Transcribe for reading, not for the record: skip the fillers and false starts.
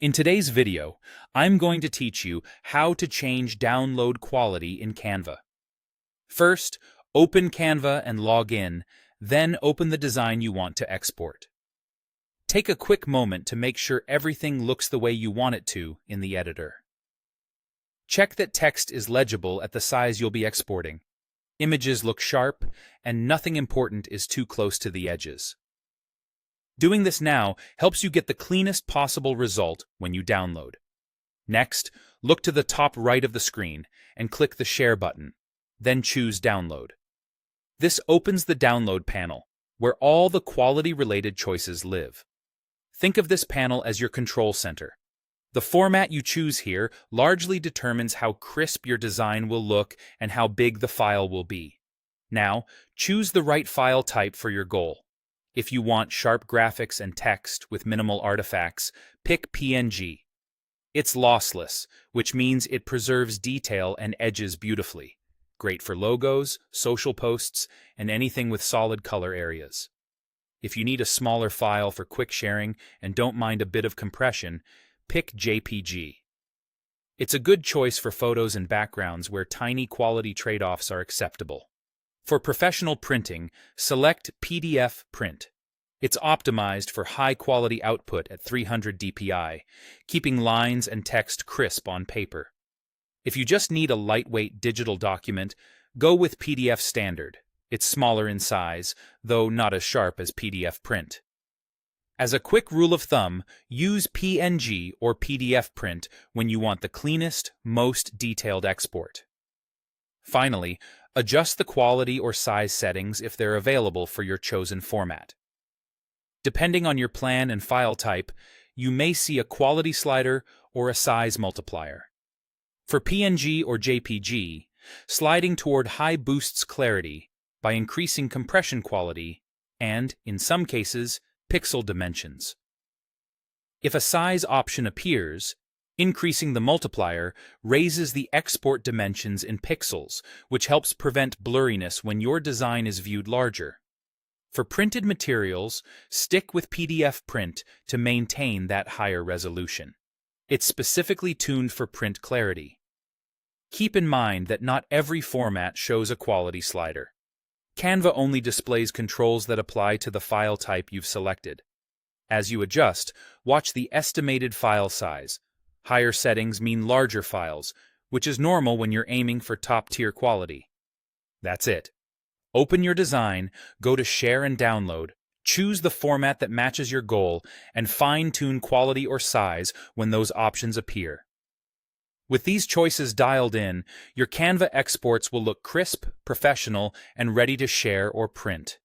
In today's video, I'm going to teach you how to change download quality in Canva. First, open Canva and log in, then open the design you want to export. Take a quick moment to make sure everything looks the way you want it to in the editor. Check that text is legible at the size you'll be exporting. Images look sharp, and nothing important is too close to the edges. Doing this now helps you get the cleanest possible result when you download. Next, look to the top right of the screen and click the Share button, then choose Download. This opens the Download panel, where all the quality-related choices live. Think of this panel as your control center. The format you choose here largely determines how crisp your design will look and how big the file will be. Now, choose the right file type for your goal. If you want sharp graphics and text with minimal artifacts, pick PNG. It's lossless, which means it preserves detail and edges beautifully. Great for logos, social posts, and anything with solid color areas. If you need a smaller file for quick sharing and don't mind a bit of compression, pick JPG. It's a good choice for photos and backgrounds where tiny quality trade-offs are acceptable. For professional printing, select PDF Print. It's optimized for high-quality output at 300 dpi, keeping lines and text crisp on paper. If you just need a lightweight digital document, go with PDF Standard. It's smaller in size, though not as sharp as PDF Print. As a quick rule of thumb, use PNG or PDF Print when you want the cleanest, most detailed export. Finally, adjust the quality or size settings if they're available for your chosen format. Depending on your plan and file type, you may see a quality slider or a size multiplier. For PNG or JPG, sliding toward high boosts clarity by increasing compression quality and, in some cases, pixel dimensions. If a size option appears, increasing the multiplier raises the export dimensions in pixels, which helps prevent blurriness when your design is viewed larger. For printed materials, stick with PDF Print to maintain that higher resolution. It's specifically tuned for print clarity. Keep in mind that not every format shows a quality slider. Canva only displays controls that apply to the file type you've selected. As you adjust, watch the estimated file size. Higher settings mean larger files, which is normal when you're aiming for top-tier quality. That's it. Open your design, go to Share and Download, choose the format that matches your goal, and fine-tune quality or size when those options appear. With these choices dialed in, your Canva exports will look crisp, professional, and ready to share or print.